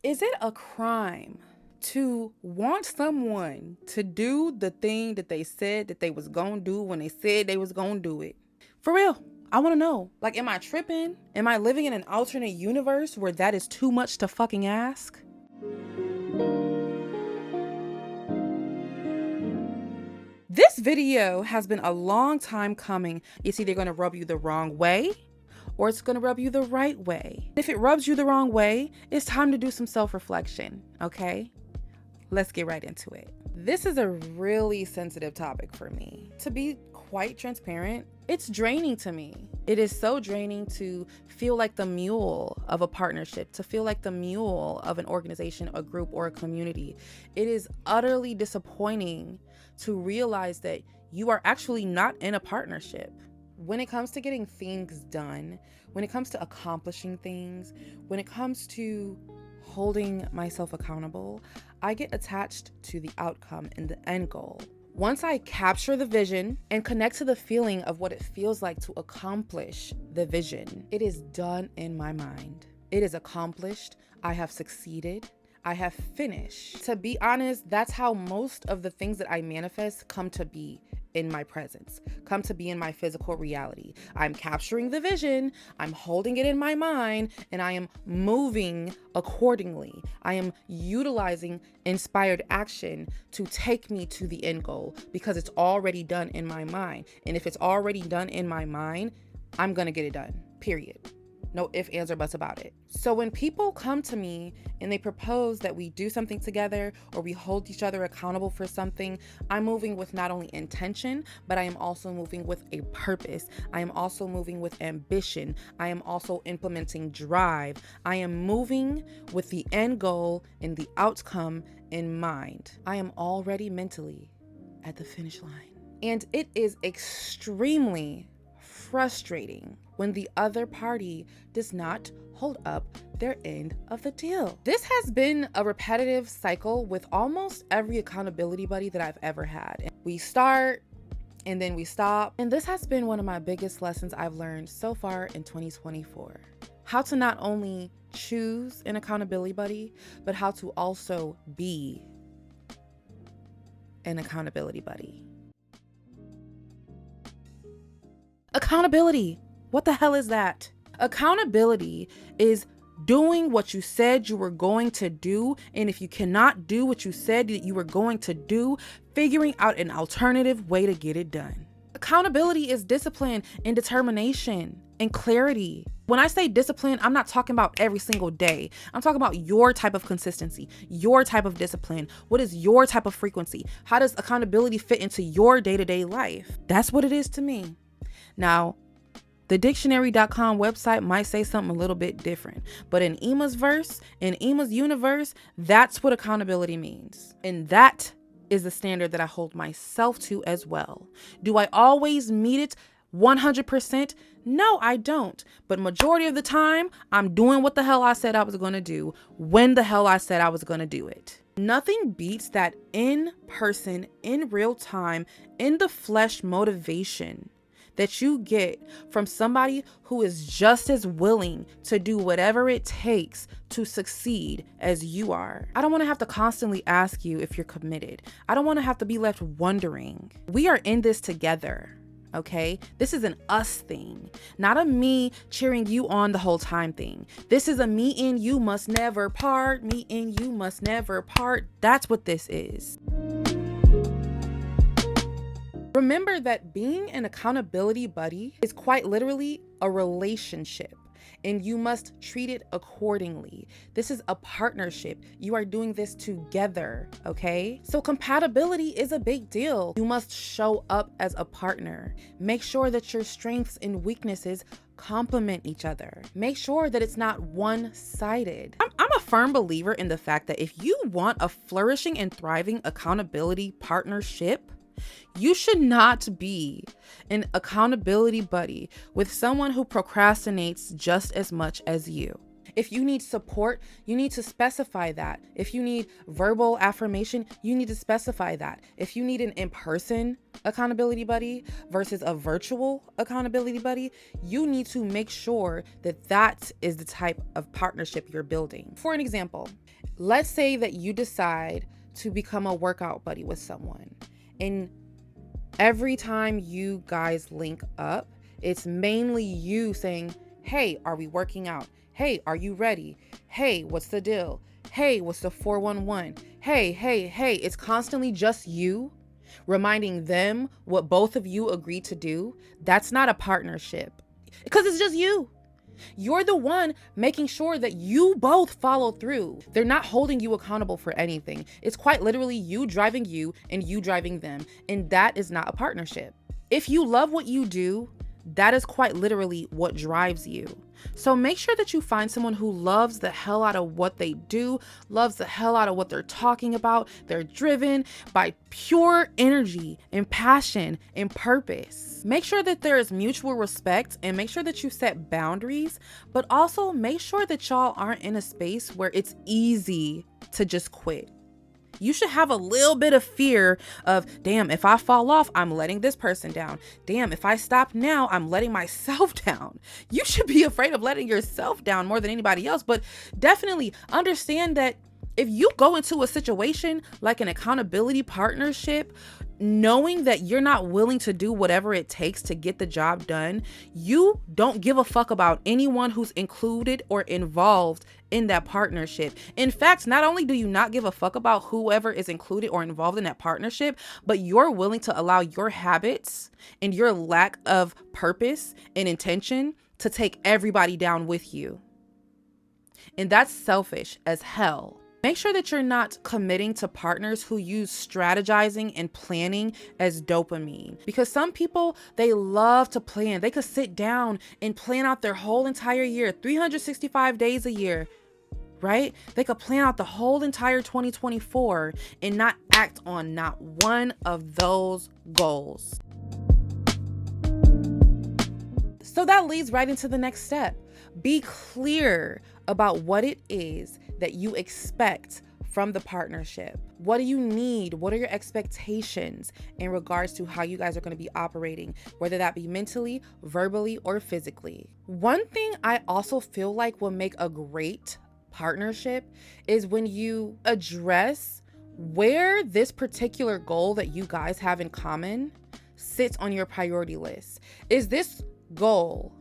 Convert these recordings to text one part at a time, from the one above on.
Is it a crime to want someone to do the thing that they said that they was gonna do when they said they was gonna do it? For real, I want to know. Like, am I tripping? Am I living in an alternate universe where that is too much to fucking ask? This video has been a long time coming. It's either going to rub you the wrong way or it's going to rub you the right way. If it rubs you the wrong way, it's time to do some self-reflection, okay? Let's get right into it. This is a really sensitive topic for me. To be quite transparent, it's draining to me. It is so draining to feel like the mule of a partnership, to feel like the mule of an organization, a group, or a community. It is utterly disappointing to realize that you are actually not in a partnership. When it comes to getting things done, when it comes to accomplishing things, when it comes to holding myself accountable, I get attached to the outcome and the end goal. Once I capture the vision and connect to the feeling of what it feels like to accomplish the vision, it is done in my mind. It is accomplished. I have succeeded. I have finished. To be honest, that's how most of the things that I manifest come to be in my presence, come to be in my physical reality. I'm capturing the vision, I'm holding it in my mind, and I am moving accordingly. I am utilizing inspired action to take me to the end goal because it's already done in my mind. And if it's already done in my mind, I'm gonna get it done, period. No ifs, ands, or buts about it. So when people come to me and they propose that we do something together or we hold each other accountable for something, I'm moving with not only intention, but I am also moving with a purpose. I am also moving with ambition. I am also implementing drive. I am moving with the end goal and the outcome in mind. I am already mentally at the finish line. And it is extremely frustrating when the other party does not hold up their end of the deal. This has been a repetitive cycle with almost every accountability buddy that I've ever had. We start and then we stop. And this has been one of my biggest lessons I've learned so far in 2024. How to not only choose an accountability buddy, but how to also be an accountability buddy. Accountability. What the hell is that? Accountability is doing what you said you were going to do. And if you cannot do what you said that you were going to do, figuring out an alternative way to get it done. Accountability is discipline and determination and clarity. When I say discipline, I'm not talking about every single day. I'm talking about your type of consistency, your type of discipline. What is your type of frequency? How does accountability fit into your day-to-day life? That's what it is to me. Now, the dictionary.com website might say something a little bit different, but in Ema's verse, in Ema's universe, that's what accountability means. And that is the standard that I hold myself to as well. Do I always meet it 100%? No, I don't. But majority of the time, I'm doing what the hell I said I was going to do when the hell I said I was going to do it. Nothing beats that in person, in real time, in the flesh motivation that you get from somebody who is just as willing to do whatever it takes to succeed as you are. I don't want to have to constantly ask you if you're committed. I don't want to have to be left wondering. We are in this together, okay? This is an us thing, not a me cheering you on the whole time thing. This is a me and you must never part, me and you must never part. That's what this is. Remember that being an accountability buddy is quite literally a relationship, and you must treat it accordingly. This is a partnership. You are doing this together, okay? So compatibility is a big deal. You must show up as a partner. Make sure that your strengths and weaknesses complement each other. Make sure that it's not one-sided. I'm a firm believer in the fact that if you want a flourishing and thriving accountability partnership, you should not be an accountability buddy with someone who procrastinates just as much as you. If you need support, you need to specify that. If you need verbal affirmation, you need to specify that. If you need an in-person accountability buddy versus a virtual accountability buddy, you need to make sure that that is the type of partnership you're building. For an example, let's say that you decide to become a workout buddy with someone, and every time you guys link up, it's mainly you saying, hey, are we working out? Hey, are you ready? Hey, what's the deal? Hey, what's the 411? Hey. It's constantly just you reminding them what both of you agreed to do. That's not a partnership, because it's just you. You're the one making sure that you both follow through. They're not holding you accountable for anything. It's quite literally you driving you and you driving them. And that is not a partnership. If you love what you do, that is quite literally what drives you. So make sure that you find someone who loves the hell out of what they do, loves the hell out of what they're talking about. They're driven by pure energy and passion and purpose. Make sure that there is mutual respect, and make sure that you set boundaries, but also make sure that y'all aren't in a space where it's easy to just quit. You should have a little bit of fear of, damn, if I fall off, I'm letting this person down. Damn, if I stop now, I'm letting myself down. You should be afraid of letting yourself down more than anybody else. But definitely understand that if you go into a situation like an accountability partnership, knowing that you're not willing to do whatever it takes to get the job done, you don't give a fuck about anyone who's included or involved in that partnership. In fact, not only do you not give a fuck about whoever is included or involved in that partnership, but you're willing to allow your habits and your lack of purpose and intention to take everybody down with you. And that's selfish as hell. Make sure that you're not committing to partners who use strategizing and planning as dopamine. Because some people, they love to plan. They could sit down and plan out their whole entire year, 365 days a year, right? They could plan out the whole entire 2024 and not act on not one of those goals. So that leads right into the next step. Be clear about what it is that you expect from the partnership. What do you need? What are your expectations in regards to how you guys are going to be operating, whether that be mentally, verbally, or physically? One thing I also feel like will make a great partnership is when you address where this particular goal that you guys have in common sits on your priority list. Is this goal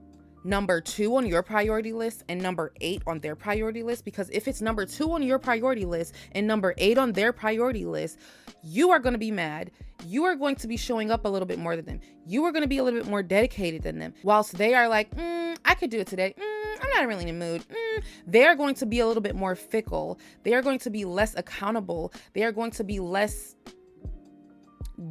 number 2 on your priority list and number 8 on their priority list? Because if it's number 2 on your priority list and number 8 on their priority list, you are going to be mad. You are going to be showing up a little bit more than them. You are going to be a little bit more dedicated than them. Whilst they are like, I could do it today. I'm not really in the mood. They are going to be a little bit more fickle. They are going to be less accountable. They are going to be less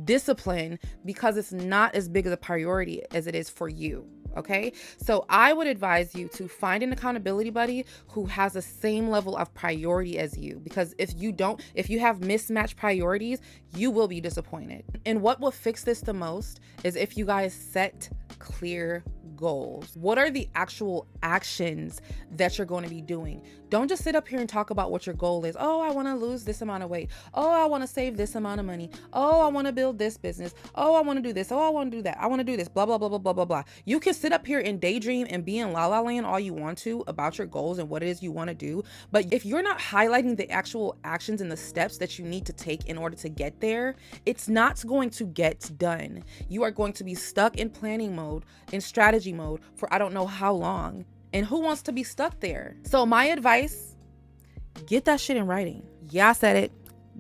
disciplined because it's not as big of a priority as it is for you. Okay, so I would advise you to find an accountability buddy who has the same level of priority as you, because if you have mismatched priorities, you will be disappointed. And what will fix this the most is if you guys set clear goals. What are the actual actions that you're going to be doing? Don't just sit up here and talk about what your goal is. Oh, I want to lose this amount of weight. Oh, I want to save this amount of money. Oh, I want to build this business. Oh, I want to do this. Oh, I want to do that. I want to do this. Blah, blah, blah, blah, blah, blah, blah. You can sit up here and daydream and be in la la land all you want to about your goals and what it is you want to do. But if you're not highlighting the actual actions and the steps that you need to take in order to get there, it's not going to get done. You are going to be stuck in planning mode, in strategy mode for I don't know how long. And who wants to be stuck there? So my advice, get that shit in writing. Yeah, I said it.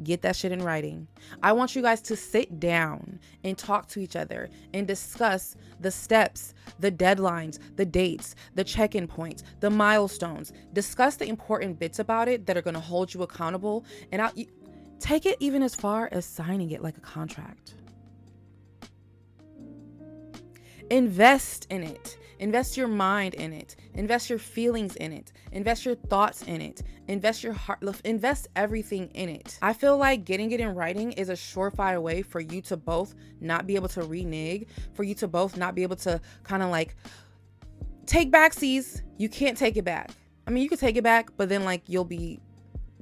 Get that shit in writing. I want you guys to sit down and talk to each other and discuss the steps, the deadlines, the dates, the check-in points, the milestones. Discuss the important bits about it that are going to hold you accountable. And take it even as far as signing it like a contract. Invest in it. Invest your mind in it. Invest your feelings in it. Invest your thoughts in it. Invest your heart. Invest everything in it. I feel like getting it in writing is a surefire way for you to both not be able to renege, for you to both not be able to kind of like take backsies. You can't take it back. I mean, you could take it back, but then like you'll be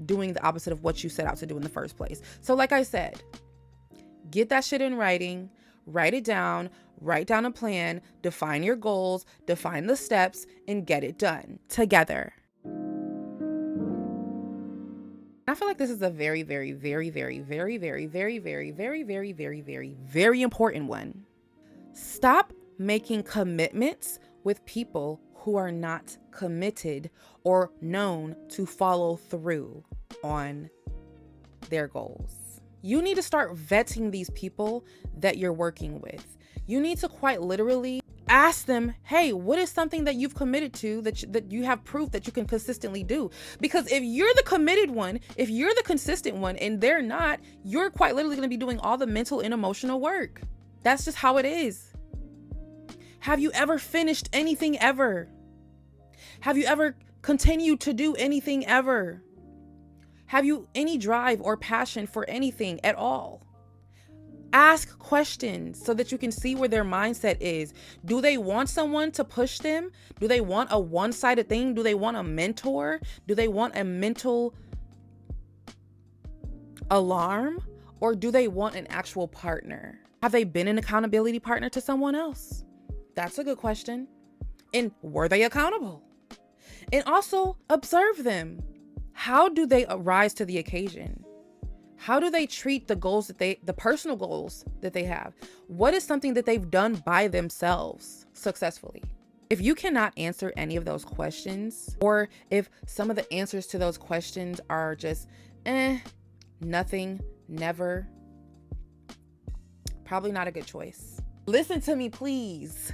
doing the opposite of what you set out to do in the first place. So like I said, get that shit in writing, write it down, write down a plan, define your goals, define the steps, and get it done together. I feel like this is a very, very, very, very, very, very, very, very, very, very, very, very, very important one. Stop making commitments with people who are not committed or known to follow through on their goals. You need to start vetting these people that you're working with. You need to quite literally ask them, hey, what is something that you've committed to that you have proof that you can consistently do? Because if you're the committed one, if you're the consistent one and they're not, you're quite literally going to be doing all the mental and emotional work. That's just how it is. Have you ever finished anything ever? Have you ever continued to do anything ever? Have you any drive or passion for anything at all? Ask questions so that you can see where their mindset is. Do they want someone to push them? Do they want a one-sided thing? Do they want a mentor? Do they want a mental alarm? Or do they want an actual partner? Have they been an accountability partner to someone else? That's a good question. And were they accountable? And also observe them. How do they rise to the occasion? How do they treat the goals the personal goals that they have? What is something that they've done by themselves successfully? If you cannot answer any of those questions, or if some of the answers to those questions are just, nothing, never, probably not a good choice. Listen to me, please.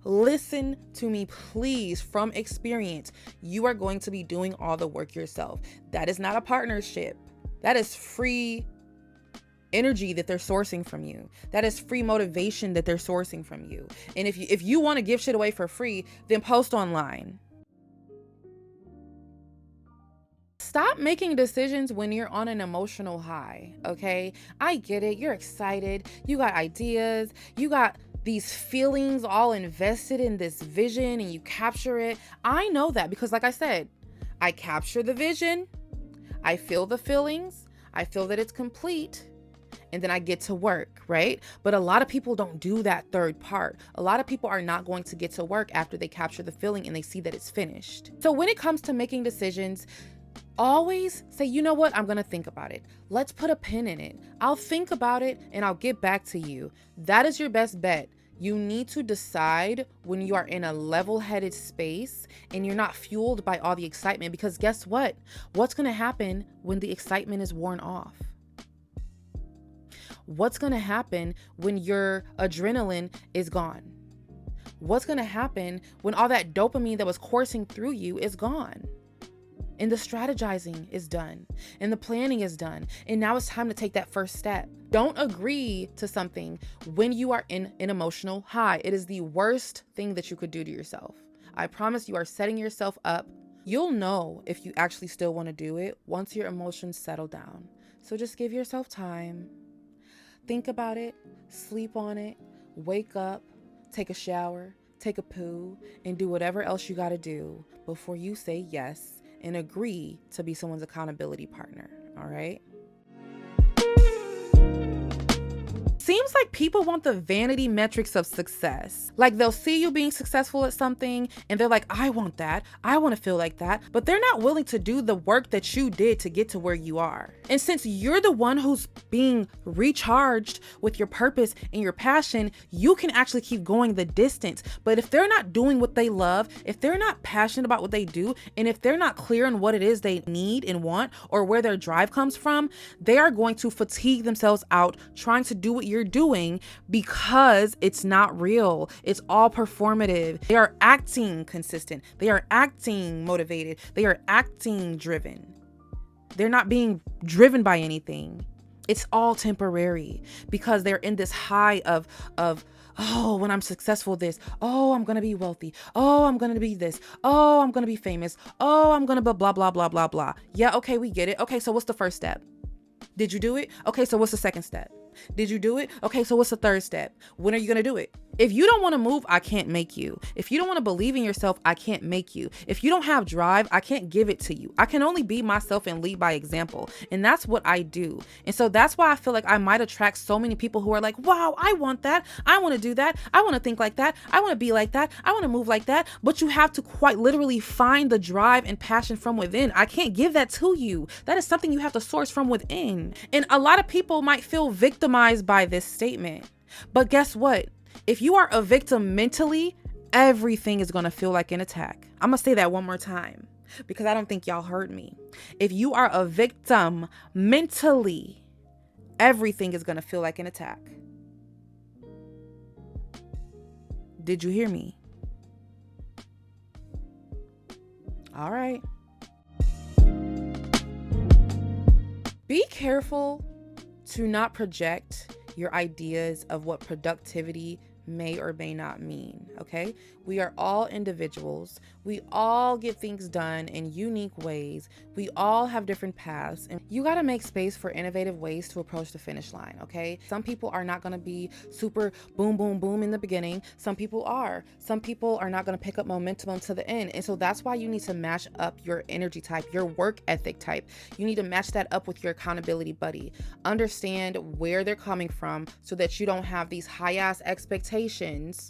Listen to me, please. From experience, you are going to be doing all the work yourself. That is not a partnership. That is free energy that they're sourcing from you. That is free motivation that they're sourcing from you. And if you want to give shit away for free, then post online. Stop making decisions when you're on an emotional high, okay? I get it. You're excited. You got ideas. You got these feelings all invested in this vision and you capture it. I know that because like I said, I capture the vision. I feel the feelings, I feel that it's complete, and then I get to work, right? But a lot of people don't do that third part. A lot of people are not going to get to work after they capture the feeling and they see that it's finished. So when it comes to making decisions, always say, you know what? I'm going to think about it. Let's put a pin in it. I'll think about it and I'll get back to you. That is your best bet. You need to decide when you are in a level-headed space and you're not fueled by all the excitement, because guess what? What's going to happen when the excitement is worn off? What's going to happen when your adrenaline is gone? What's going to happen when all that dopamine that was coursing through you is gone? And the strategizing is done and the planning is done. And now it's time to take that first step. Don't agree to something when you are in an emotional high. It is the worst thing that you could do to yourself. I promise you are setting yourself up. You'll know if you actually still want to do it once your emotions settle down. So just give yourself time. Think about it, sleep on it, wake up, take a shower, take a poo, and do whatever else you got to do before you say yes and agree to be someone's accountability partner, all right? Seems like people want the vanity metrics of success. Like they'll see you being successful at something and they're like, I want that. I want to feel like that. But they're not willing to do the work that you did to get to where you are. And since you're the one who's being recharged with your purpose and your passion, you can actually keep going the distance. But if they're not doing what they love, if they're not passionate about what they do, and if they're not clear on what it is they need and want or where their drive comes from, they are going to fatigue themselves out trying to do what you're doing because it's not real. It's all performative. They are acting consistent. They are acting motivated. They are acting driven. They're not being driven by anything. It's all temporary because they're in this high of oh, when I'm successful this, oh, I'm going to be wealthy. Oh, I'm going to be this. Oh, I'm going to be famous. Oh, I'm going to be blah, blah, blah, blah, blah. Yeah, okay, we get it. Okay, so what's the first step? Did you do it? Okay, so what's the second step? Did you do it? Okay, so what's the third step? When are you gonna do it? If you don't want to move, I can't make you. If you don't want to believe in yourself, I can't make you. If you don't have drive, I can't give it to you. I can only be myself and lead by example. And that's what I do. And so that's why I feel like I might attract so many people who are like, wow, I want that. I want to do that. I want to think like that. I want to be like that. I want to move like that. But you have to quite literally find the drive and passion from within. I can't give that to you. That is something you have to source from within. And a lot of people might feel victimized by this statement. But guess what? If you are a victim mentally, everything is going to feel like an attack. I'm going to say that one more time because I don't think y'all heard me. If you are a victim mentally, everything is going to feel like an attack. Did you hear me? All right. Be careful to not project your ideas of what productivity may or may not mean, okay? We are all individuals. We all get things done in unique ways. We all have different paths, and you got to make space for innovative ways to approach the finish line, okay? Some people are not going to be super boom, boom, boom in the beginning. Some people are. Some people are not going to pick up momentum to the end. And so that's why you need to match up your energy type, your work ethic type. You need to match that up with your accountability buddy. Understand where they're coming from so that you don't have these high-ass expectations.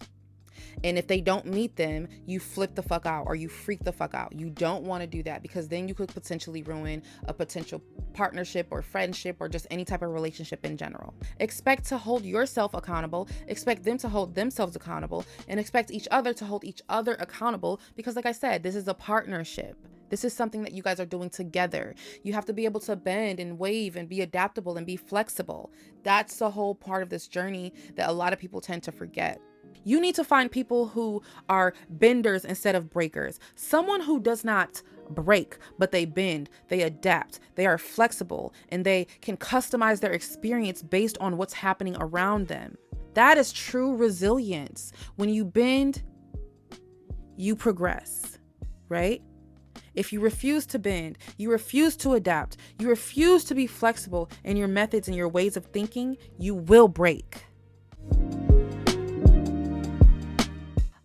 And if they don't meet them, you flip the fuck out or you freak the fuck out. You don't want to do that because then you could potentially ruin a potential partnership or friendship or just any type of relationship in general. Expect to hold yourself accountable, expect them to hold themselves accountable, and expect each other to hold each other accountable because, like I said, this is a partnership. This is something that you guys are doing together. You have to be able to bend and wave and be adaptable and be flexible. That's the whole part of this journey that a lot of people tend to forget. You need to find people who are benders instead of breakers. Someone who does not break, but they bend, they adapt, they are flexible, and they can customize their experience based on what's happening around them. That is true resilience. When you bend, you progress, right? If you refuse to bend, you refuse to adapt, you refuse to be flexible in your methods and your ways of thinking, you will break.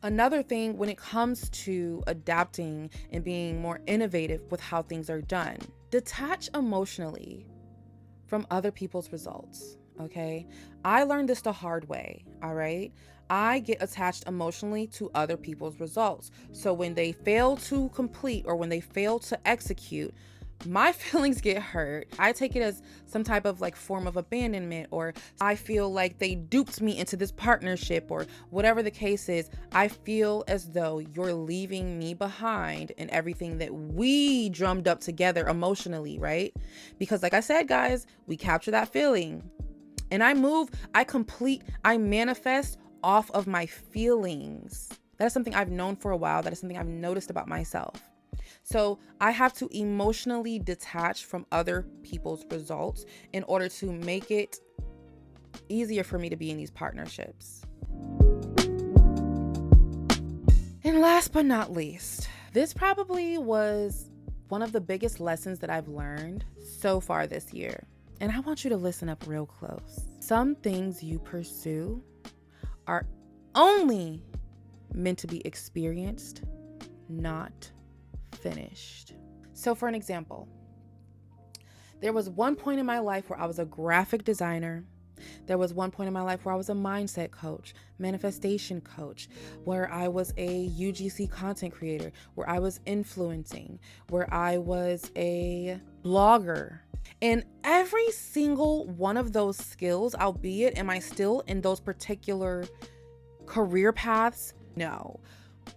Another thing when it comes to adapting and being more innovative with how things are done, detach emotionally from other people's results, okay? I learned this the hard way, all right? I get attached emotionally to other people's results. So when they fail to complete or when they fail to execute, my feelings get hurt. I take it as some type of like form of abandonment, or I feel like they duped me into this partnership, or whatever the case is. I feel as though you're leaving me behind in everything that we drummed up together emotionally, right? Because like I said, guys, we capture that feeling. And I move, I complete, I manifest off of my feelings. That is something I've known for a while. That is something I've noticed about myself. So I have to emotionally detach from other people's results in order to make it easier for me to be in these partnerships. And last but not least, this probably was one of the biggest lessons that I've learned so far this year. And I want you to listen up real close. Some things you pursue are only meant to be experienced, not finished. So for an example, there was one point in my life where I was a graphic designer. There was one point in my life where I was a mindset coach, manifestation coach, where I was a UGC content creator, where I was influencing, where I was a blogger. And every single one of those skills, albeit am I still in those particular career paths? No.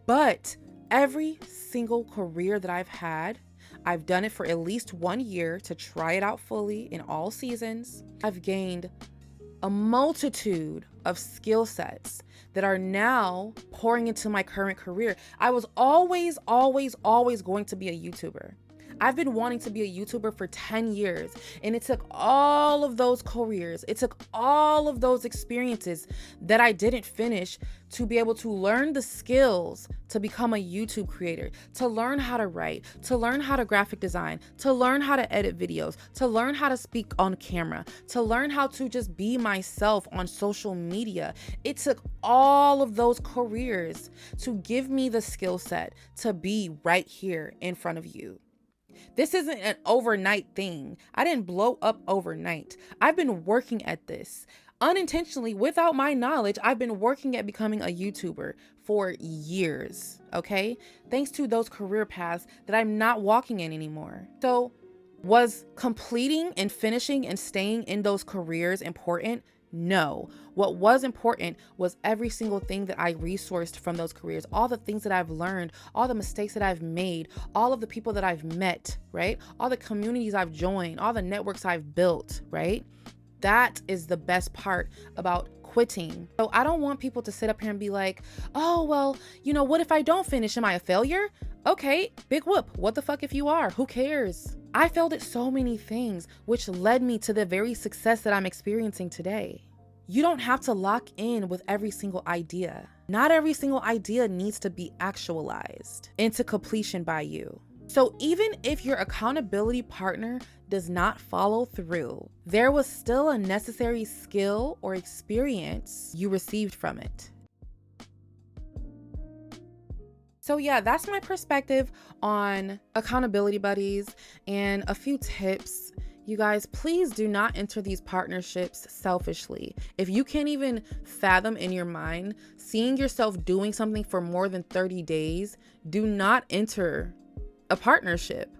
But every single career that I've had, I've done it for at least 1 year to try it out fully in all seasons. I've gained a multitude of skill sets that are now pouring into my current career. I was always going to be a YouTuber. I've been wanting to be a YouTuber for 10 years, and it took all of those careers, it took all of those experiences that I didn't finish to be able to learn the skills to become a YouTube creator, to learn how to write, to learn how to graphic design, to learn how to edit videos, to learn how to speak on camera, to learn how to just be myself on social media. It took all of those careers to give me the skill set to be right here in front of you. This isn't an overnight thing. I didn't blow up overnight. I've been working at this. Unintentionally, without my knowledge, I've been working at becoming a YouTuber for years, okay? Thanks to those career paths that I'm not walking in anymore. So, was completing and finishing and staying in those careers important? No. What was important was every single thing that I resourced from those careers, all the things that I've learned, all the mistakes that I've made, all of the people that I've met, right? All the communities I've joined, all the networks I've built, right? That is the best part about quitting. So I don't want people to sit up here and be like, oh, well, what if I don't finish? Am I a failure? Okay, big whoop. What the fuck if you are? Who cares? I failed at so many things, which led me to the very success that I'm experiencing today. You don't have to lock in with every single idea. Not every single idea needs to be actualized into completion by you. So even if your accountability partner does not follow through, there was still a necessary skill or experience you received from it. So yeah, that's my perspective on accountability buddies and a few tips. You guys, please do not enter these partnerships selfishly. If you can't even fathom in your mind seeing yourself doing something for more than 30 days, do not enter a partnership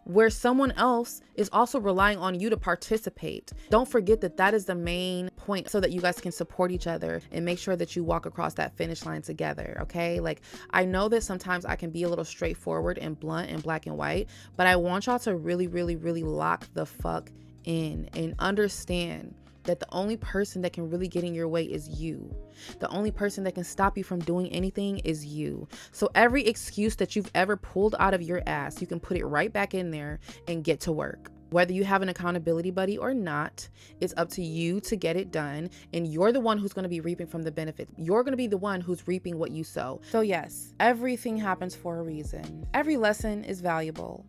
where someone else is also relying on you to participate. Don't forget that that is the main point, so that you guys can support each other and make sure that you walk across that finish line together, okay? Like, I know that sometimes I can be a little straightforward and blunt and black and white, but I want y'all to really, really, really lock the fuck in and understand that the only person that can really get in your way is you. The only person that can stop you from doing anything is you. So every excuse that you've ever pulled out of your ass, you can put it right back in there and get to work. Whether you have an accountability buddy or not, it's up to you to get it done. And you're the one who's going to be reaping from the benefit. You're going to be the one who's reaping what you sow. So yes, everything happens for a reason. Every lesson is valuable.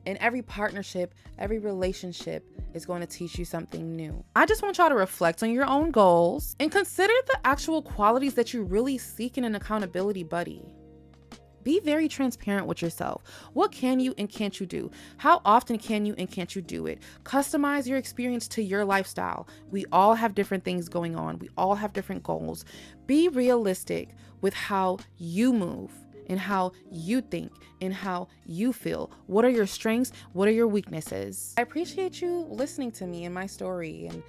And every partnership, every relationship is going to teach you something new. I just want y'all to reflect on your own goals and consider the actual qualities that you really seek in an accountability buddy. Be very transparent with yourself. What can you and can't you do? How often can you and can't you do it? Customize your experience to your lifestyle. We all have different things going on. We all have different goals. Be realistic with how you move and how you think and how you feel. What are your strengths? What are your weaknesses? I appreciate you listening to me and my story and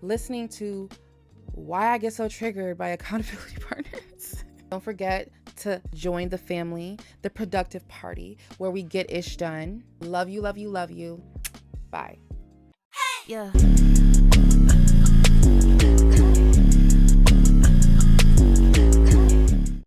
listening to why I get so triggered by accountability partners. Don't forget to join the family, the productive party, where we get ish done. Love you, love you, love you. Bye. Yeah.